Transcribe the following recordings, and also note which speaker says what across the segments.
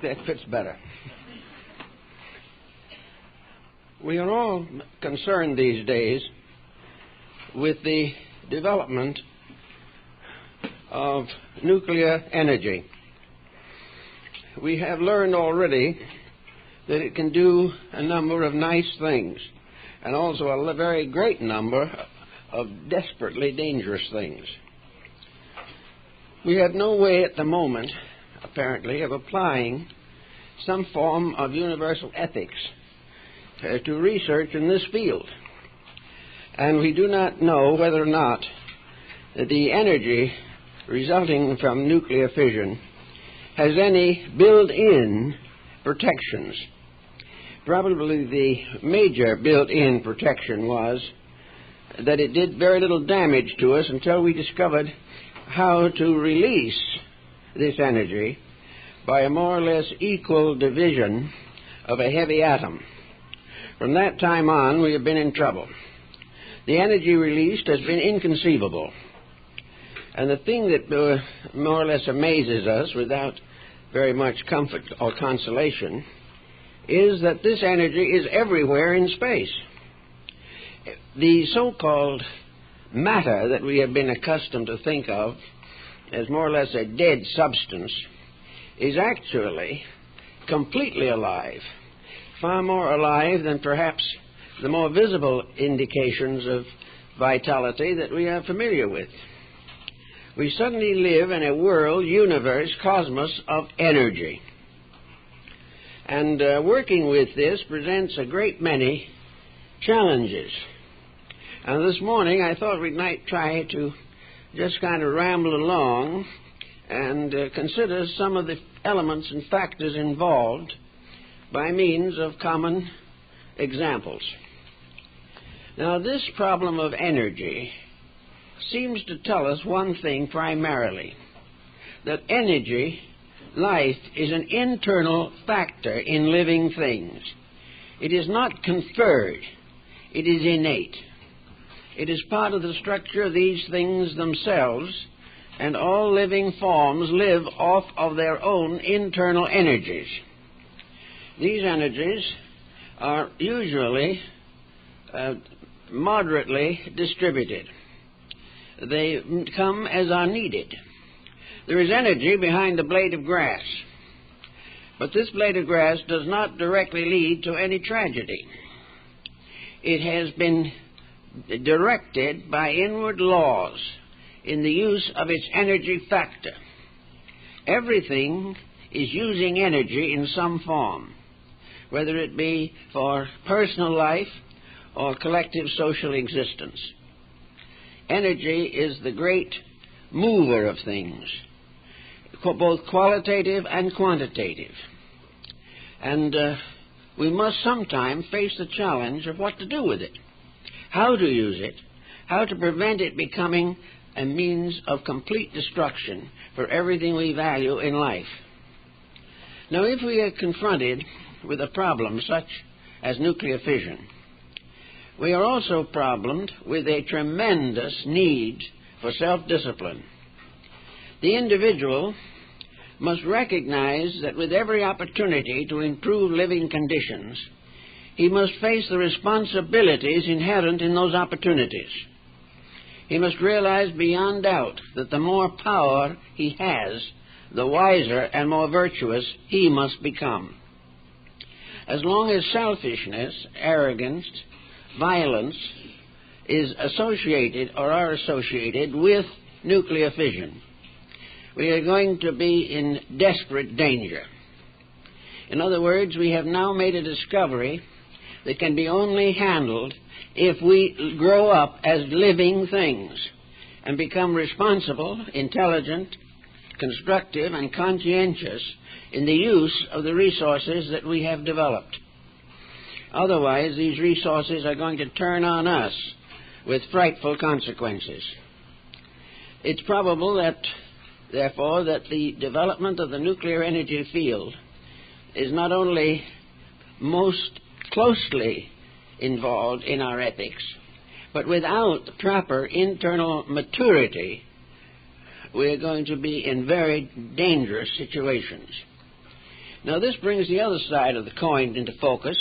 Speaker 1: think that fits better. We are all concerned these days with the development of nuclear energy. We have learned already that it can do a number of nice things, and also a very great number of desperately dangerous things. We have no way at the moment, apparently, of applying some form of universal ethics to research in this field. And we do not know whether or not the energy resulting from nuclear fission has any built-in protections. Probably the major built-in protection was that it did very little damage to us until we discovered how to release this energy by a more or less equal division of a heavy atom. From that time on, we have been in trouble. The energy released has been inconceivable. And the thing that more or less amazes us without very much comfort or consolation is that this energy is everywhere in space. The so-called matter that we have been accustomed to think of as more or less a dead substance is actually completely alive, far more alive than perhaps the more visible indications of vitality that we are familiar with. We suddenly live in a world, universe, cosmos of energy. And working with this presents a great many challenges. And this morning I thought we might try to just kind of ramble along and consider some of the elements and factors involved by means of common examples. Now, this problem of energy seems to tell us one thing primarily, that energy, life, is an internal factor in living things. It is not conferred, it is innate. It is part of the structure of these things themselves, and all living forms live off of their own internal energies. These energies are usually moderately distributed. They come as are needed. There is energy behind the blade of grass, but this blade of grass does not directly lead to any tragedy. It has been directed by inward laws in the use of its energy factor. Everything is using energy in some form, whether it be for personal life or collective social existence. Energy is the great mover of things, both qualitative and quantitative. And we must sometime face the challenge of what to do with it, how to use it, how to prevent it becoming a means of complete destruction for everything we value in life. Now, if we are confronted with a problem such as nuclear fission, we are also problemed with a tremendous need for self-discipline. The individual must recognize that with every opportunity to improve living conditions, he must face the responsibilities inherent in those opportunities. He must realize beyond doubt that the more power he has, the wiser and more virtuous he must become. As long as selfishness, arrogance, violence is associated or are associated with nuclear fission, we are going to be in desperate danger. In other words, we have now made a discovery that can be only handled if we grow up as living things and become responsible, intelligent, constructive, and conscientious in the use of the resources that we have developed. Otherwise, these resources are going to turn on us with frightful consequences. It's probable that, therefore, that the development of the nuclear energy field is not only most closely involved in our ethics, but without proper internal maturity, we are going to be in very dangerous situations. Now this brings the other side of the coin into focus,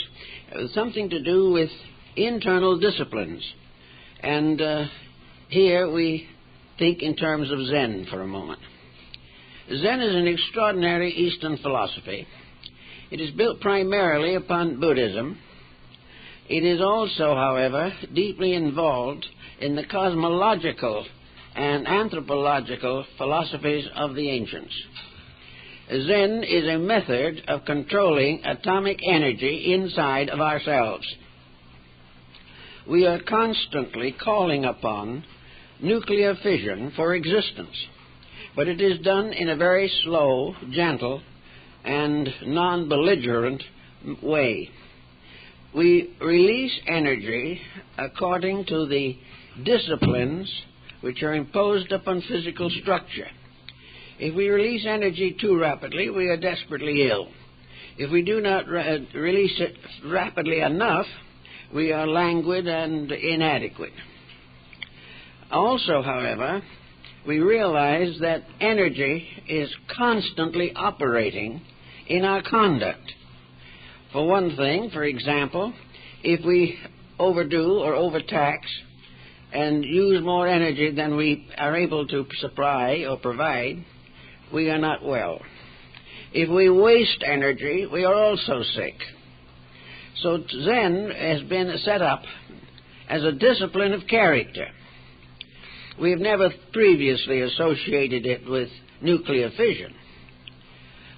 Speaker 1: something to do with internal disciplines. And here we think in terms of Zen for a moment. Zen is an extraordinary Eastern philosophy. It is built primarily upon Buddhism. It is also, however, deeply involved in the cosmological and anthropological philosophies of the ancients. Zen is a method of controlling atomic energy inside of ourselves. We are constantly calling upon nuclear fission for existence, but it is done in a very slow, gentle, and non-belligerent way. We release energy according to the disciplines which are imposed upon physical structure. If we release energy too rapidly, we are desperately ill. If we do not release it rapidly enough, we are languid and inadequate. Also, however, we realize that energy is constantly operating in our conduct. For one thing, for example, if we overdo or overtax and use more energy than we are able to supply or provide, we are not well. If we waste energy, we are also sick. So Zen has been set up as a discipline of character. We have never previously associated it with nuclear fission.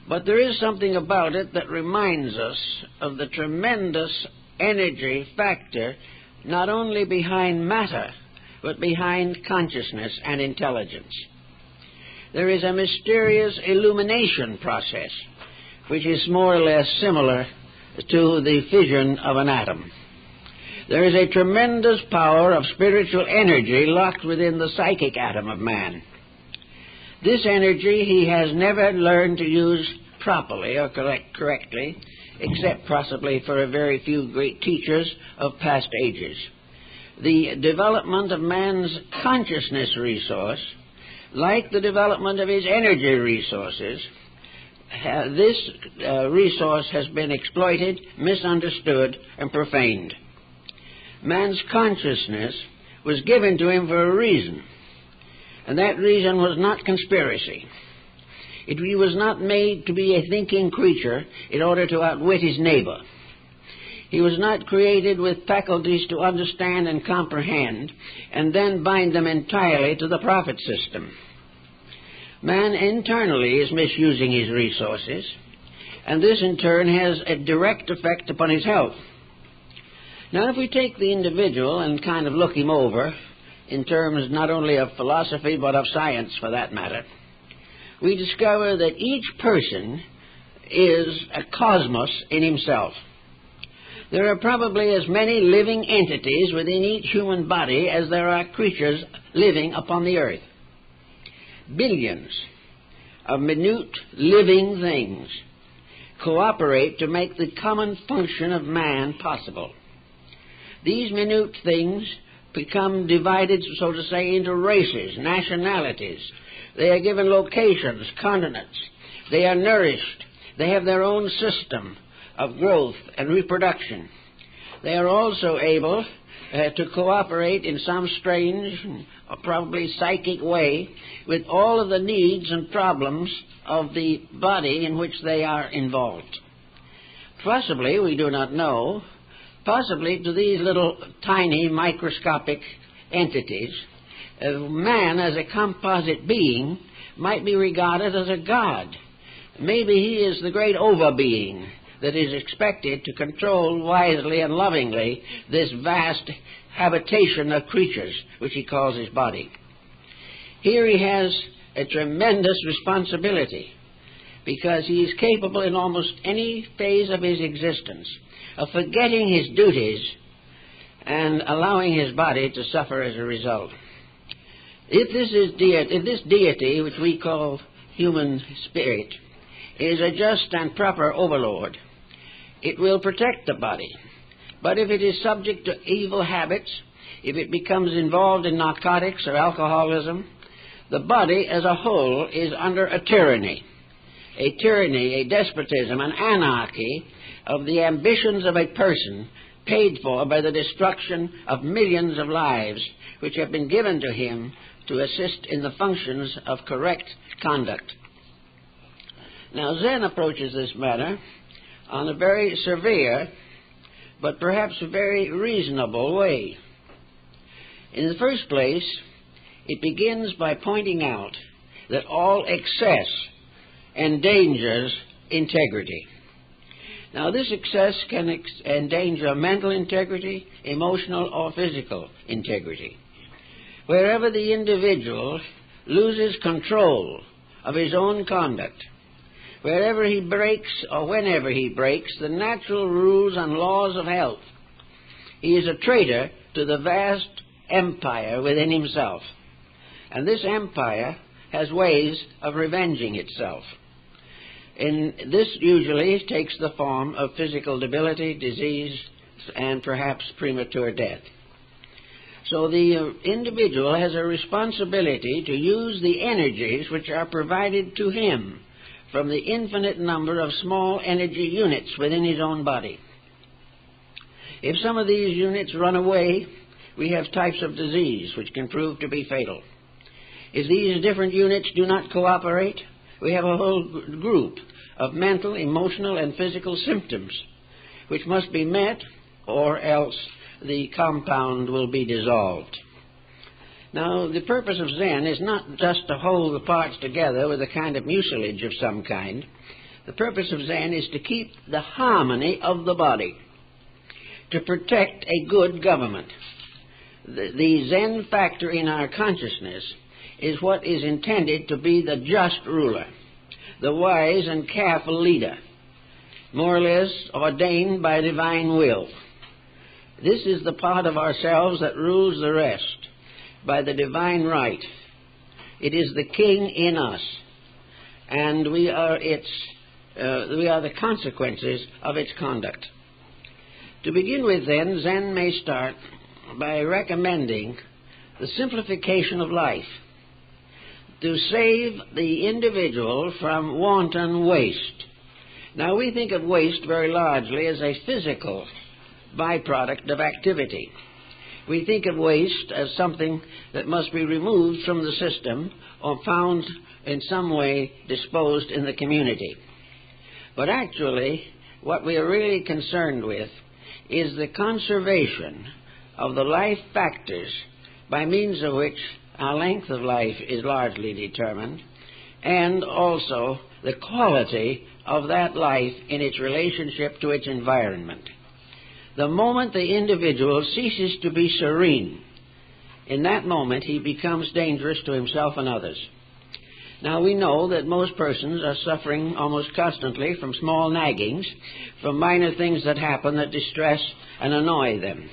Speaker 1: But there is something about it that reminds us of the tremendous energy factor not only behind matter, but behind consciousness and intelligence. There is a mysterious illumination process which is more or less similar to the fission of an atom. There is a tremendous power of spiritual energy locked within the psychic atom of man. This energy he has never learned to use properly or correctly, except possibly for a very few great teachers of past ages. The development of man's consciousness resource, like the development of his energy resources, this resource has been exploited, misunderstood, and profaned. Man's consciousness was given to him for a reason, and that reason was not conspiracy. He was not made to be a thinking creature in order to outwit his neighbor. He was not created with faculties to understand and comprehend and then bind them entirely to the profit system. Man internally is misusing his resources, and this in turn has a direct effect upon his health. Now, if we take the individual and kind of look him over in terms not only of philosophy but of science for that matter, we discover that each person is a cosmos in himself. There are probably as many living entities within each human body as there are creatures living upon the earth. Billions of minute living things cooperate to make the common function of man possible. These minute things become divided, so to say, into races, nationalities. They are given locations, continents. They are nourished. They have their own system of growth and reproduction. They are also able to cooperate in some strange, or probably psychic way with all of the needs and problems of the body in which they are involved. Possibly, we do not know, possibly to these little tiny microscopic entities, man as a composite being might be regarded as a god. Maybe he is the great over-being that is expected to control wisely and lovingly this vast habitation of creatures which he calls his body. Here he has a tremendous responsibility because he is capable in almost any phase of his existence of forgetting his duties and allowing his body to suffer as a result. If this deity, which we call human spirit, is a just and proper overlord, it will protect the body. But if it is subject to evil habits, if it becomes involved in narcotics or alcoholism, the body as a whole is under a tyranny a tyranny, a despotism, an anarchy of the ambitions of a person paid for by the destruction of millions of lives which have been given to him to assist in the functions of correct conduct. Now, Zen approaches this matter on a very severe, but perhaps a very reasonable way. In the first place, it begins by pointing out that all excess endangers integrity. Now, this excess can endanger mental integrity, emotional or physical integrity. Wherever the individual loses control of his own conduct, wherever he breaks or whenever he breaks the natural rules and laws of health, he is a traitor to the vast empire within himself. And this empire has ways of revenging itself. And this usually takes the form of physical debility, disease, and perhaps premature death. So the individual has a responsibility to use the energies which are provided to him from the infinite number of small energy units within his own body. If some of these units run away, we have types of disease which can prove to be fatal. If these different units do not cooperate, we have a whole group of mental, emotional, and physical symptoms which must be met, or else the compound will be dissolved. Now, the purpose of Zen is not just to hold the parts together with a kind of mucilage of some kind. The purpose of Zen is to keep the harmony of the body, to protect a good government. The Zen factor in our consciousness is what is intended to be the just ruler, the wise and careful leader, more or less ordained by divine will. This is the part of ourselves that rules the rest by the divine right. It is the king in us, and we are the consequences of its conduct. To begin with, then, Zen may start by recommending the simplification of life, to save the individual from wanton waste. Now, we think of waste very largely as a physical byproduct of activity. We think of waste as something that must be removed from the system or found in some way disposed in the community. But actually, what we are really concerned with is the conservation of the life factors by means of which our length of life is largely determined, and also the quality of that life in its relationship to its environment. The moment the individual ceases to be serene, in that moment he becomes dangerous to himself and others. Now, we know that most persons are suffering almost constantly from small naggings, from minor things that happen that distress and annoy them.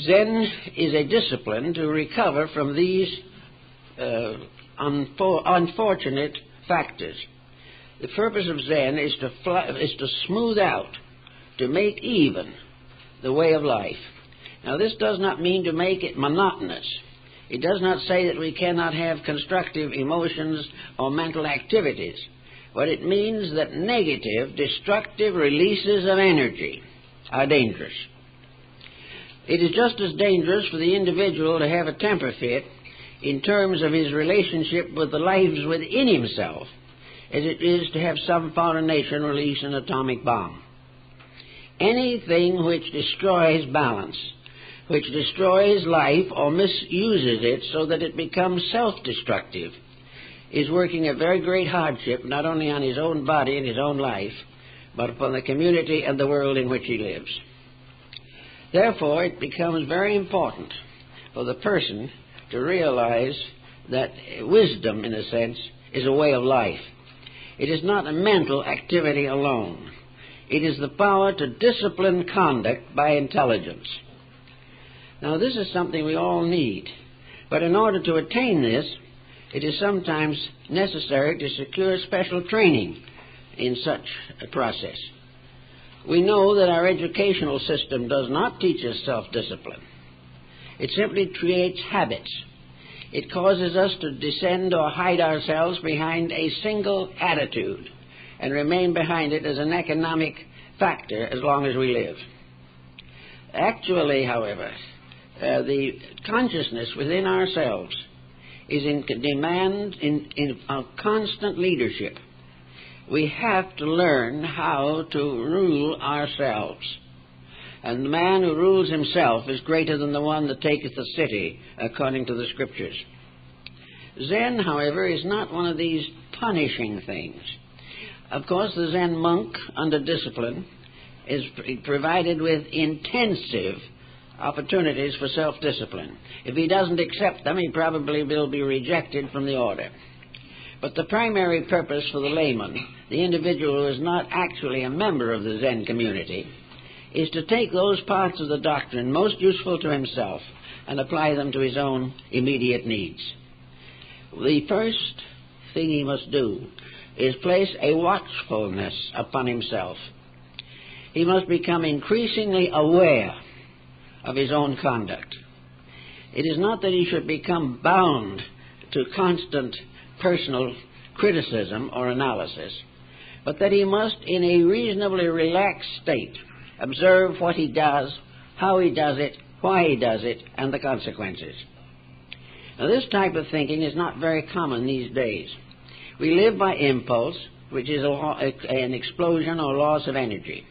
Speaker 1: Zen is a discipline to recover from these unfortunate factors. The purpose of Zen is to smooth out, to make even the way of life. Now, this does not mean to make it monotonous. It does not say that we cannot have constructive emotions or mental activities. What it means that negative, destructive releases of energy are dangerous. It is just as dangerous for the individual to have a temper fit in terms of his relationship with the lives within himself as it is to have some foreign nation release an atomic bomb. Anything which destroys balance, which destroys life or misuses it so that it becomes self-destructive, is working a very great hardship not only on his own body and his own life, but upon the community and the world in which he lives. Therefore, it becomes very important for the person to realize that wisdom, in a sense, is a way of life. It is not a mental activity alone. It is the power to discipline conduct by intelligence. Now, this is something we all need. But in order to attain this, it is sometimes necessary to secure special training in such a process. We know that our educational system does not teach us self-discipline. It simply creates habits. It causes us to descend or hide ourselves behind a single attitude and remain behind it as an economic factor as long as we live. Actually, however, the consciousness within ourselves is in demand of constant leadership. We have to learn how to rule ourselves. And the man who rules himself is greater than the one that taketh the city, according to the Scriptures. Zen, however, is not one of these punishing things. Of course, the Zen monk, under discipline, is provided with intensive opportunities for self-discipline. If he doesn't accept them, he probably will be rejected from the order. But the primary purpose for the layman, the individual who is not actually a member of the Zen community, is to take those parts of the doctrine most useful to himself and apply them to his own immediate needs. The first thing he must do is place a watchfulness upon himself. He must become increasingly aware of his own conduct. It is not that he should become bound to constant personal criticism or analysis, but that he must, in a reasonably relaxed state, observe what he does, how he does it, why he does it, and the consequences. Now, this type of thinking is not very common these days. We live by impulse, which is an explosion or loss of energy.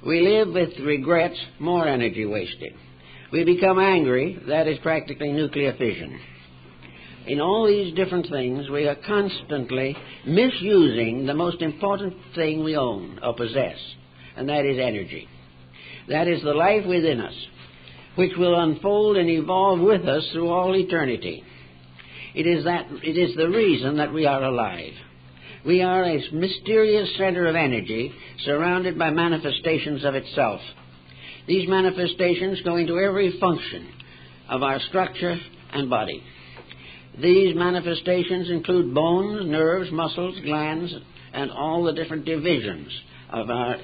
Speaker 1: We live with regrets, more energy wasted. We become angry, that is practically nuclear fission. In all these different things, we are constantly misusing the most important thing we own or possess, and that is energy. That is the life within us, which will unfold and evolve with us through all eternity. It is the reason that we are alive. We are a mysterious center of energy surrounded by manifestations of itself. These manifestations go into every function of our structure and body. These manifestations include bones, nerves, muscles, glands, and all the different divisions of our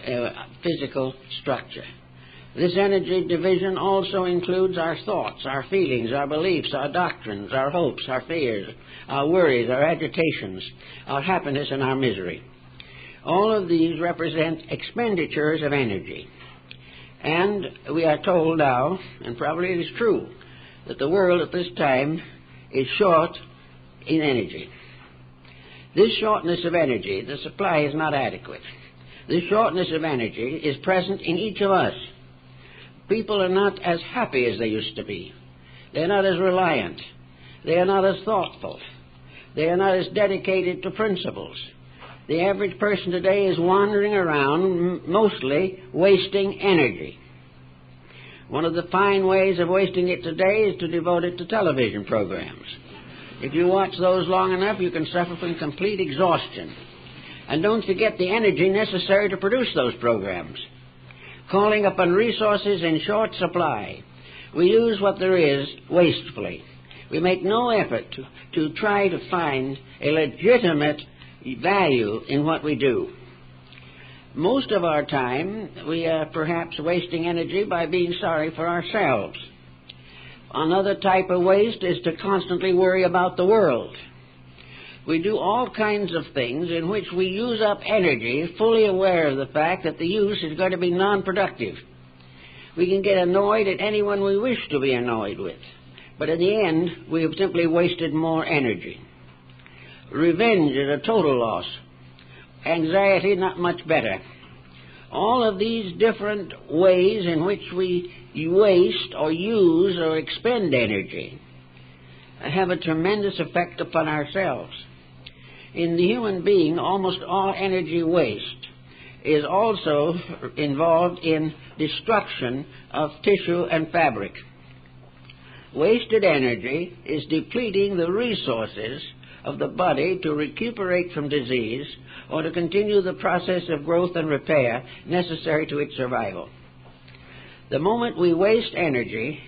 Speaker 1: physical structure. This energy division also includes our thoughts, our feelings, our beliefs, our doctrines, our hopes, our fears, our worries, our agitations, our happiness, and our misery. All of these represent expenditures of energy. And we are told now, and probably it is true, that the world at this time is short in energy. This shortness of energy, the supply is not adequate. This shortness of energy is present in each of us. People are not as happy as they used to be. They are not as reliant. They are not as thoughtful. They are not as dedicated to principles. The average person today is wandering around, mostly wasting energy. One of the fine ways of wasting it today is to devote it to television programs. If you watch those long enough, you can suffer from complete exhaustion. And don't forget the energy necessary to produce those programs. Calling upon resources in short supply, we use what there is wastefully. We make no effort to try to find a legitimate value in what we do. Most of our time, we are perhaps wasting energy by being sorry for ourselves. Another type of waste is to constantly worry about the world. We do all kinds of things in which we use up energy, fully aware of the fact that the use is going to be non-productive. We can get annoyed at anyone we wish to be annoyed with, but in the end, we have simply wasted more energy. Revenge is a total loss. Anxiety, not much better. All of these different ways in which we waste or use or expend energy have a tremendous effect upon ourselves. In the human being, almost all energy waste is also involved in destruction of tissue and fabric. Wasted energy is depleting the resources of the body to recuperate from disease or to continue the process of growth and repair necessary to its survival. The moment we waste energy,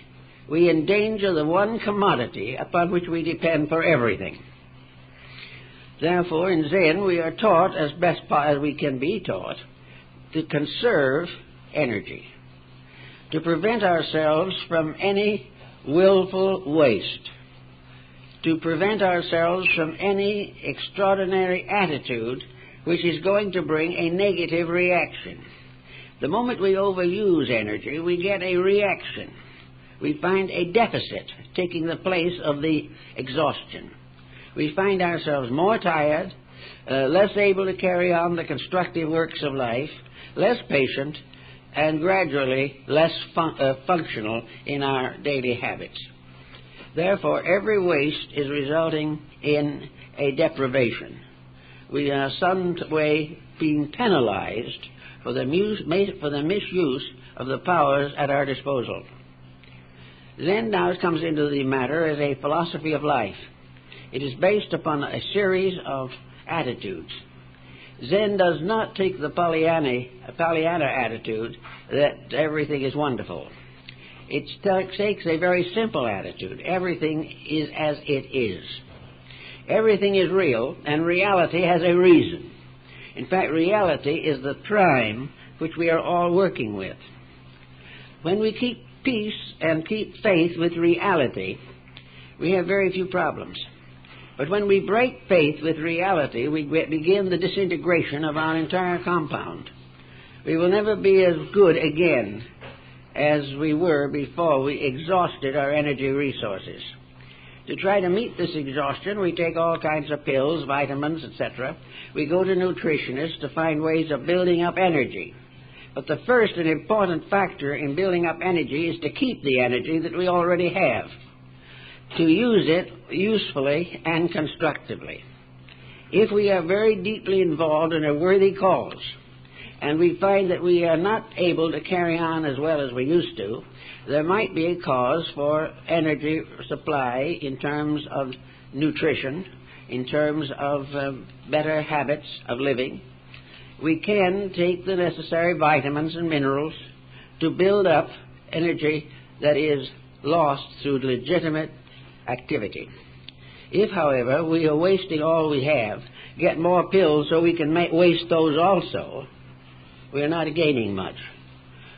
Speaker 1: we endanger the one commodity upon which we depend for everything. Therefore, in Zen, we are taught, as best as we can be taught, to conserve energy, to prevent ourselves from any willful waste. to prevent ourselves from any extraordinary attitude which is going to bring a negative reaction. The moment we overuse energy, we get a reaction. We find a deficit taking the place of the exhaustion. We find ourselves more tired, less able to carry on the constructive works of life, less patient, and gradually less functional in our daily habits. Therefore, every waste is resulting in a deprivation. We are some way being penalized for the misuse of the powers at our disposal. Zen now comes into the matter as a philosophy of life. It is based upon a series of attitudes. Zen does not take the Pollyanna attitude that everything is wonderful. It takes a very simple attitude. Everything is as it is. Everything is real, and reality has a reason. In fact, reality is the prime which we are all working with. When we keep peace and keep faith with reality, we have very few problems. But when we break faith with reality, we begin the disintegration of our entire compound. We will never be as good again as we were before we exhausted our energy resources. To try to meet this exhaustion, we take all kinds of pills, vitamins, etc. We go to nutritionists to find ways of building up energy. But the first and important factor in building up energy is to keep the energy that we already have, to use it usefully and constructively. If we are very deeply involved in a worthy cause, and we find that we are not able to carry on as well as we used to, there might be a cause for energy supply in terms of nutrition, in terms of better habits of living. We can take the necessary vitamins and minerals to build up energy that is lost through legitimate activity. If, however, we are wasting all we have, get more pills so we can waste those also, we are not gaining much.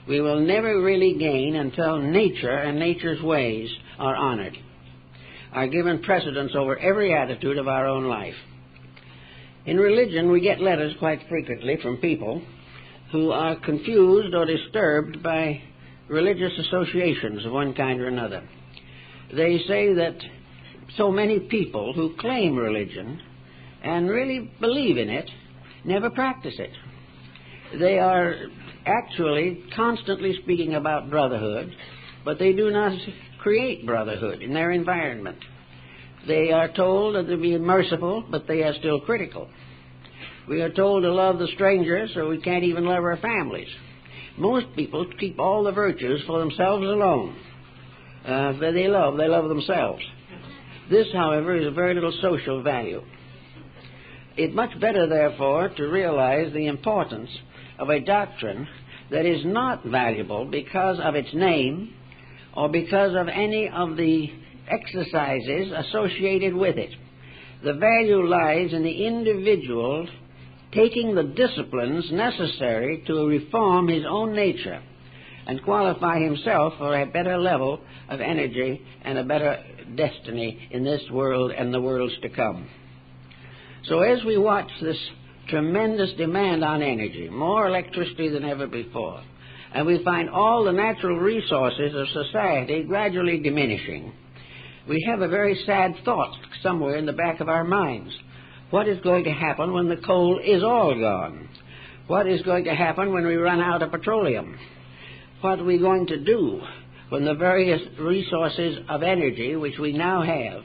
Speaker 1: We will never really gain until nature and nature's ways are honored, are given precedence over every attitude of our own life. In religion, we get letters quite frequently from people who are confused or disturbed by religious associations of one kind or another. They say that so many people who claim religion and really believe in it never practice it. They are actually constantly speaking about brotherhood, but they do not create brotherhood in their environment. They are told to be merciful, but they are still critical. We are told to love the stranger, so we can't even love our families. Most people keep all the virtues for themselves alone. If they love themselves. This, however, is of very little social value. It's much better, therefore, to realize the importance of a doctrine that is not valuable because of its name or because of any of the exercises associated with it. The value lies in the individual taking the disciplines necessary to reform his own nature and qualify himself for a better level of energy and a better destiny in this world and the worlds to come. So as we watch this tremendous demand on energy, more electricity than ever before, and we find all the natural resources of society gradually diminishing, we have a very sad thought somewhere in the back of our minds. What is going to happen when the coal is all gone? What is going to happen when we run out of petroleum? What are we going to do when the various resources of energy which we now have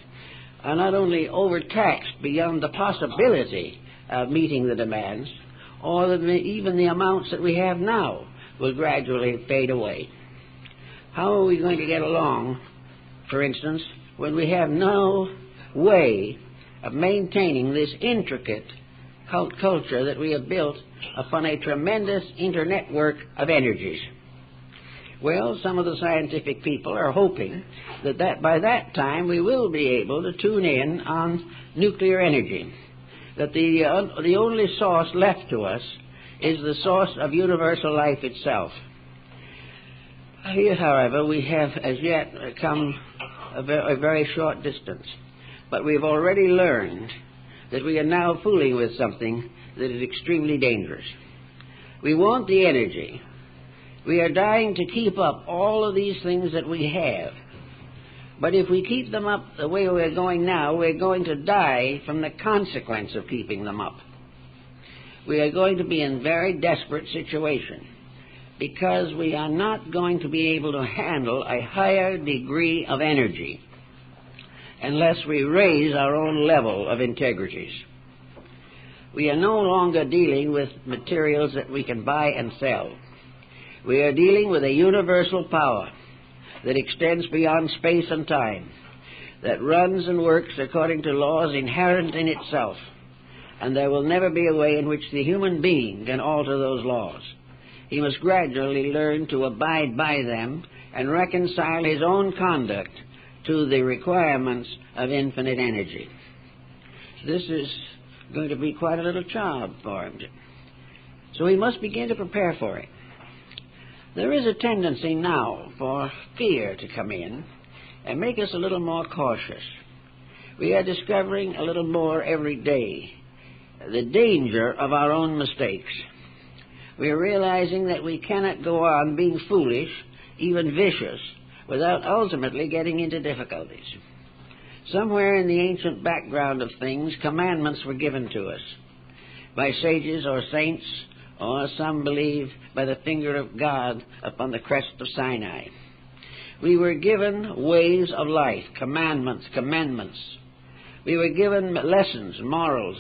Speaker 1: are not only overtaxed beyond the possibility of meeting the demands, or that even the amounts that we have now will gradually fade away? How are we going to get along, for instance, when we have no way of maintaining this intricate culture that we have built upon a tremendous internetwork of energies? Well, some of the scientific people are hoping that by that time we will be able to tune in on nuclear energy, that the only source left to us is the source of universal life itself. Here, however, we have as yet come a very short distance. but we've already learned that we are now fooling with something that is extremely dangerous. We want the energy. We are dying to keep up all of these things that we have. But if we keep them up the way we're going now, we're going to die from the consequence of keeping them up. We are going to be in a very desperate situation because we are not going to be able to handle a higher degree of energy unless we raise our own level of integrities. We are no longer dealing with materials that we can buy and sell. We are dealing with a universal power that extends beyond space and time, that runs and works according to laws inherent in itself, and there will never be a way in which the human being can alter those laws. He must gradually learn to abide by them and reconcile his own conduct to the requirements of infinite energy. This is going to be quite a little job for him. So we must begin to prepare for it. There is a tendency now for fear to come in and make us a little more cautious. We are discovering a little more every day the danger of our own mistakes. We are realizing that we cannot go on being foolish, even vicious, without ultimately getting into difficulties. Somewhere in the ancient background of things, commandments were given to us by sages or saints, or some believe by the finger of God upon the crest of Sinai. We were given ways of life, commandments. We were given lessons, morals,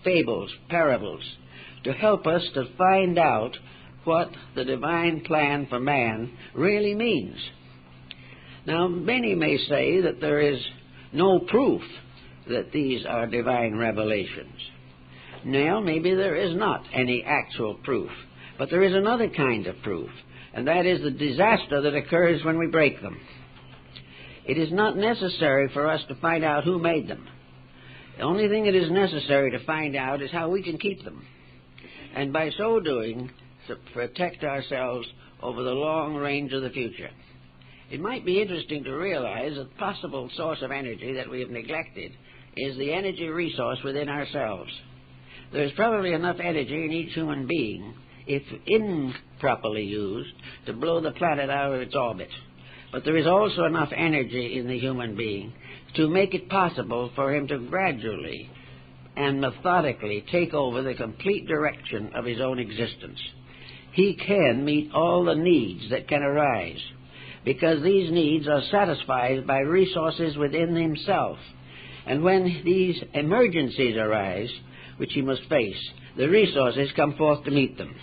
Speaker 1: fables, parables, to help us to find out what the divine plan for man really means. Now, many may say that there is no proof that these are divine revelations. Now, maybe there is not any actual proof, but there is another kind of proof, and that is the disaster that occurs when we break them. It is not necessary for us to find out who made them. The only thing that is necessary to find out is how we can keep them, and by so doing, to protect ourselves over the long range of the future. It might be interesting to realize that the possible source of energy that we have neglected is the energy resource within ourselves. There is probably enough energy in each human being, if improperly used, to blow the planet out of its orbit. But there is also enough energy in the human being to make it possible for him to gradually and methodically take over the complete direction of his own existence. He can meet all the needs that can arise, because these needs are satisfied by resources within himself. And when these emergencies arise, which he must face, the resources come forth to meet them.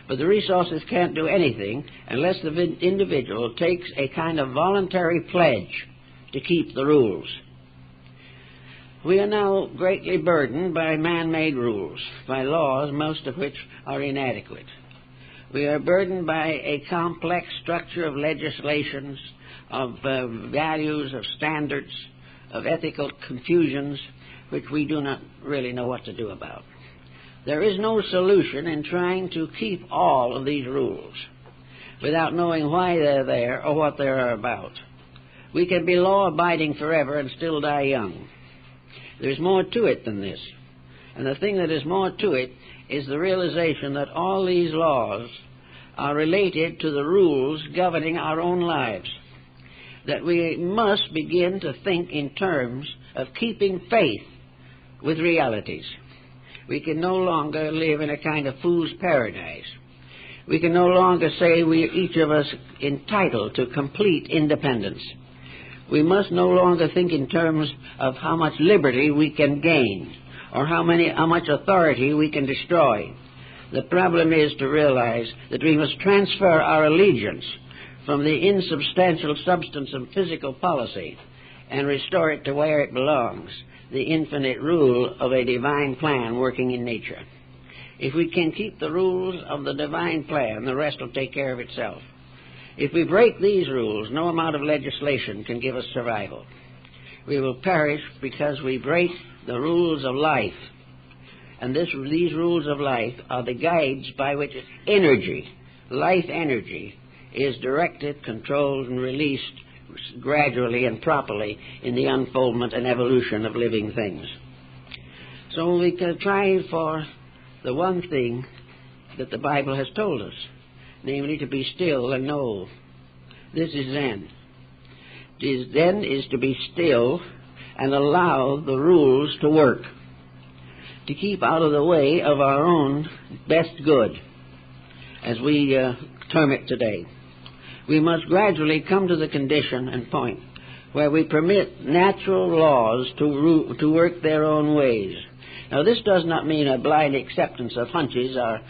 Speaker 1: But the resources can't do anything unless the individual takes a kind of voluntary pledge to keep the rules. We are now greatly burdened by man-made rules, by laws, most of which are inadequate. We are burdened by a complex structure of legislations, of values, of standards, of ethical confusions, which we do not really know what to do about. There is no solution in trying to keep all of these rules without knowing why they're there or what they're about. We can be law-abiding forever and still die young. There's more to it than this. And the thing that is more to it is the realization that all these laws are related to the rules governing our own lives. That we must begin to think in terms of keeping faith with realities. We can no longer live in a kind of fool's paradise. We can no longer say we are each of us entitled to complete independence. We must no longer think in terms of how much liberty we can gain or how much authority we can destroy. The problem is to realize that we must transfer our allegiance from the insubstantial substance of physical policy and restore it to where it belongs, the infinite rule of a divine plan working in nature. If we can keep the rules of the divine plan, the rest will take care of itself. If we break these rules, no amount of legislation can give us survival. We will perish because we break the rules of life. And these rules of life are the guides by which energy, life energy, is directed, controlled, and released gradually and properly in the unfoldment and evolution of living things. So we can try for the one thing that the Bible has told us, namely to be still and know. This is Zen. Zen is to be still and allow the rules to work, to keep out of the way of our own best good, as we term it today. We must gradually come to the condition and point where we permit natural laws to work their own ways. Now, this does not mean a blind acceptance of hunches or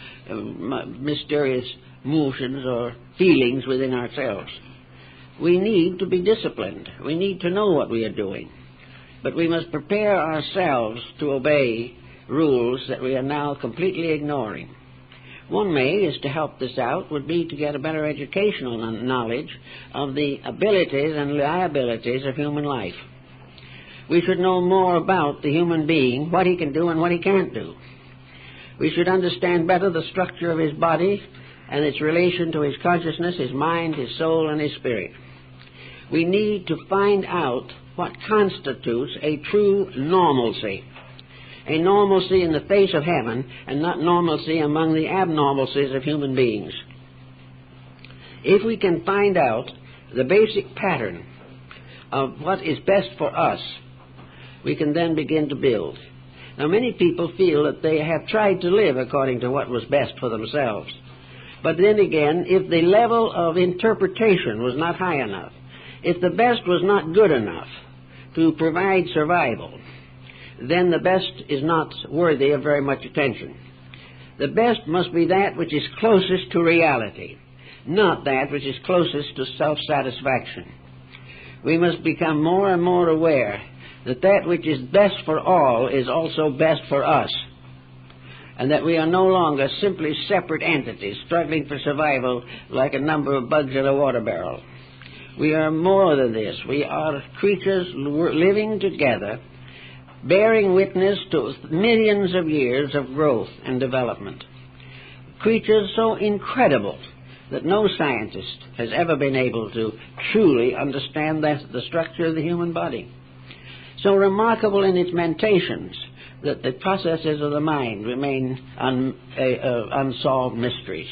Speaker 1: mysterious motions or feelings within ourselves. We need to be disciplined. We need to know what we are doing. But we must prepare ourselves to obey rules that we are now completely ignoring. One way is to help this out would be to get a better educational knowledge of the abilities and liabilities of human life. We should know more about the human being, what he can do and what he can't do. We should understand better the structure of his body and its relation to his consciousness, his mind, his soul, and his spirit. We need to find out what constitutes a true normalcy. A normalcy in the face of heaven and not normalcy among the abnormalcies of human beings. If we can find out the basic pattern of what is best for us, we can then begin to build. Now, many people feel that they have tried to live according to what was best for themselves. But then again, if the level of interpretation was not high enough, if the best was not good enough to provide survival, then the best is not worthy of very much attention. The best must be that which is closest to reality, not that which is closest to self-satisfaction. We must become more and more aware that that which is best for all is also best for us, and that we are no longer simply separate entities struggling for survival like a number of bugs in a water barrel. We are more than this. We are creatures living together, bearing witness to millions of years of growth and development. Creatures so incredible that no scientist has ever been able to truly understand the structure of the human body. So remarkable in its mentations that the processes of the mind remain unsolved mysteries.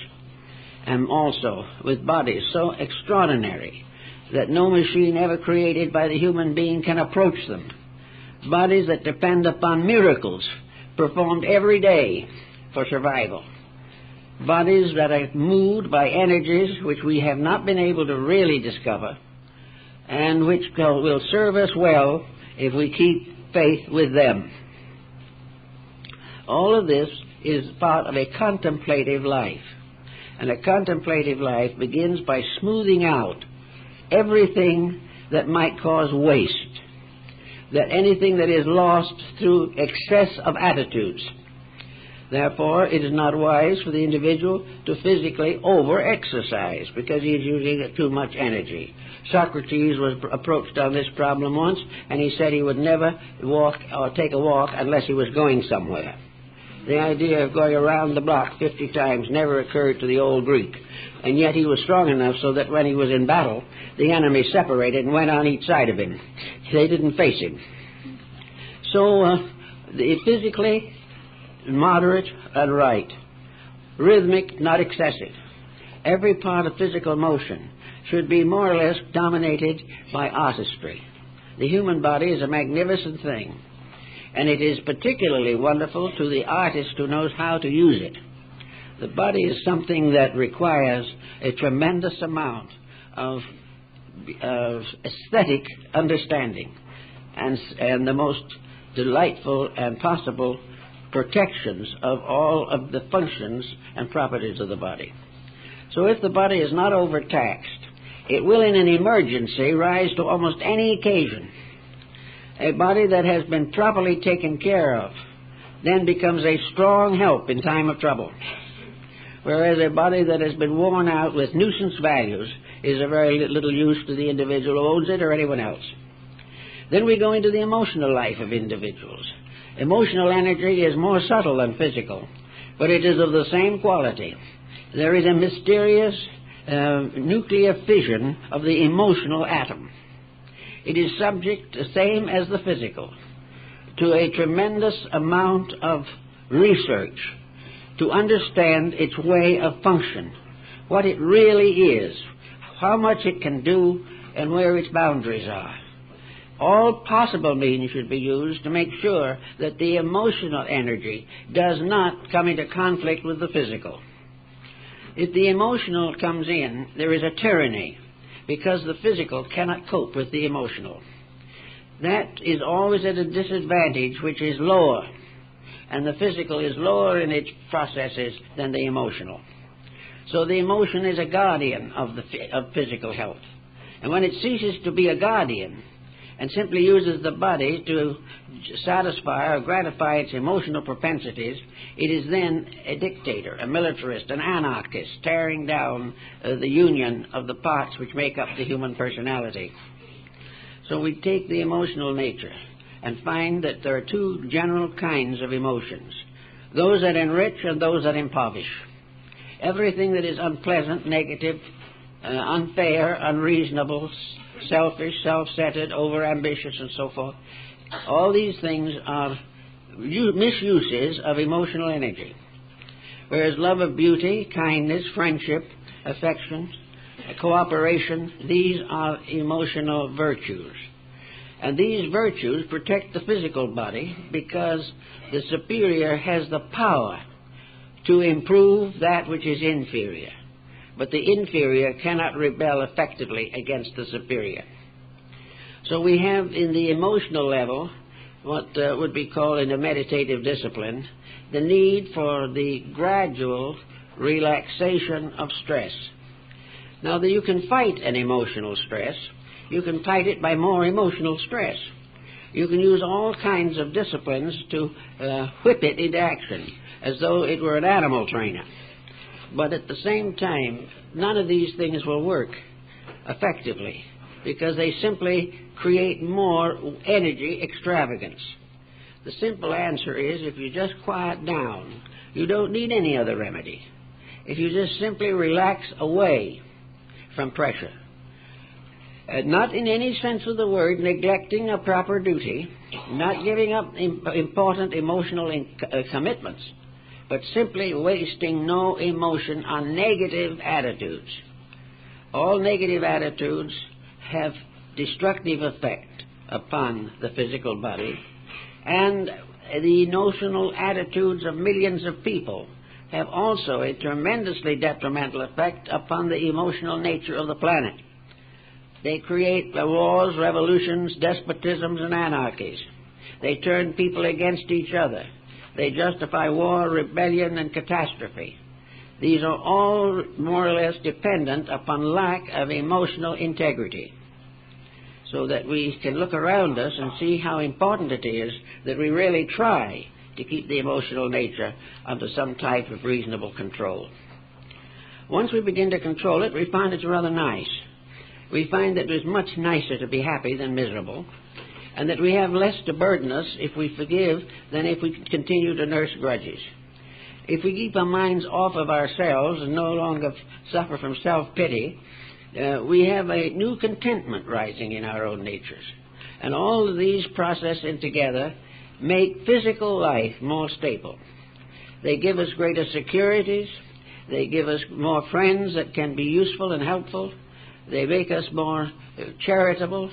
Speaker 1: And also with bodies so extraordinary that no machine ever created by the human being can approach them. Bodies that depend upon miracles performed every day for survival. Bodies that are moved by energies which we have not been able to really discover, and which will serve us well if we keep faith with them. All of this is part of a contemplative life. And a contemplative life begins by smoothing out everything that might cause waste, that anything that is lost through excess of attitudes. Therefore, it is not wise for the individual to physically over-exercise because he is using too much energy. Socrates was approached on this problem once, and he said he would never walk or take a walk unless he was going somewhere. The idea of going around the block 50 times never occurred to the old Greek, and yet he was strong enough so that when he was in battle, the enemy separated and went on each side of him. They didn't face him. So, physically moderate and right, rhythmic, not excessive. Every part of physical motion should be more or less dominated by artistry. The human body is a magnificent thing, and it is particularly wonderful to the artist who knows how to use it. The body is something that requires a tremendous amount of aesthetic understanding and the most delightful and possible protections of all of the functions and properties of the body. So if the body is not overtaxed, it will in an emergency rise to almost any occasion. A body that has been properly taken care of then becomes a strong help in time of trouble, whereas a body that has been worn out with nuisance values is of very little use to the individual who owns it or anyone else. Then we go into the emotional life of individuals. Emotional energy is more subtle than physical, but it is of the same quality. There is a mysterious nuclear fission of the emotional atom. It is subject, the same as the physical, to a tremendous amount of research to understand its way of function, what it really is, how much it can do, and where its boundaries are. All possible means should be used to make sure that the emotional energy does not come into conflict with the physical. If the emotional comes in, there is a tyranny, because the physical cannot cope with the emotional. That is always at a disadvantage, which is lower, and the physical is lower in its processes than the emotional. So the emotion is a guardian of physical health. And when it ceases to be a guardian and simply uses the body to satisfy or gratify its emotional propensities, it is then a dictator, a militarist, an anarchist, tearing down the union of the parts which make up the human personality. So we take the emotional nature and find that there are two general kinds of emotions, those that enrich and those that impoverish. Everything that is unpleasant, negative, unfair, unreasonable, selfish, self-centered, overambitious, and so forth, all these things are misuses of emotional energy. Whereas love of beauty, kindness, friendship, affection, cooperation, these are emotional virtues. And these virtues protect the physical body because the superior has the power to improve that which is inferior. But the inferior cannot rebel effectively against the superior. So we have in the emotional level what would be called in a meditative discipline the need for the gradual relaxation of stress. Now, you can fight an emotional stress. You can fight it by more emotional stress. You can use all kinds of disciplines to whip it into action, as though it were an animal trainer. But at the same time, none of these things will work effectively because they simply create more energy extravagance. The simple answer is if you just quiet down, you don't need any other remedy. If you just simply relax away from pressure, not in any sense of the word neglecting a proper duty, not giving up important emotional commitments, but simply wasting no emotion on negative attitudes. All negative attitudes have destructive effect upon the physical body, and the notional attitudes of millions of people have also a tremendously detrimental effect upon the emotional nature of the planet. They create wars, revolutions, despotisms, and anarchies. They turn people against each other. They justify war, rebellion, and catastrophe. These are all more or less dependent upon lack of emotional integrity. So that we can look around us and see how important it is that we really try to keep the emotional nature under some type of reasonable control. Once we begin to control it, we find it's rather nice. We find that it's much nicer to be happy than miserable, and that we have less to burden us if we forgive than if we continue to nurse grudges. If we keep our minds off of ourselves and no longer suffer from self-pity, we have a new contentment rising in our own natures. And all of these processing together make physical life more stable. They give us greater securities. They give us more friends that can be useful and helpful. They make us more charitable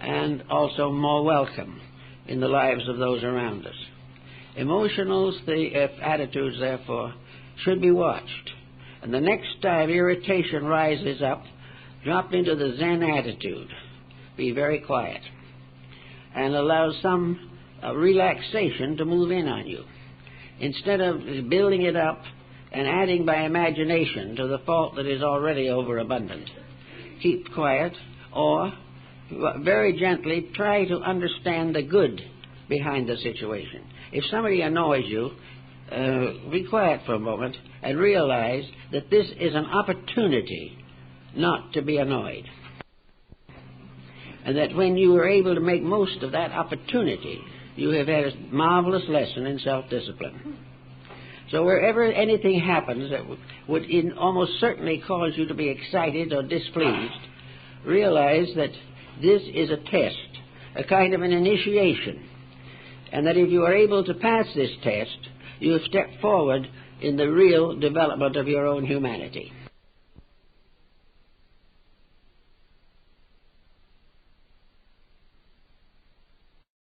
Speaker 1: and also more welcome in the lives of those around us. Emotional attitudes, therefore, should be watched. And the next time irritation rises up, drop into the Zen attitude. Be very quiet. And allow some relaxation to move in on you. Instead of building it up and adding by imagination to the fault that is already overabundant. Keep quiet, or very gently try to understand the good behind the situation. If somebody annoys you, be quiet for a moment and realize that this is an opportunity not to be annoyed. And that when you are able to make most of that opportunity, you have had a marvelous lesson in self-discipline. So wherever anything happens that would almost certainly cause you to be excited or displeased, realize that this is a test, a kind of an initiation, and that if you are able to pass this test, you have stepped forward in the real development of your own humanity.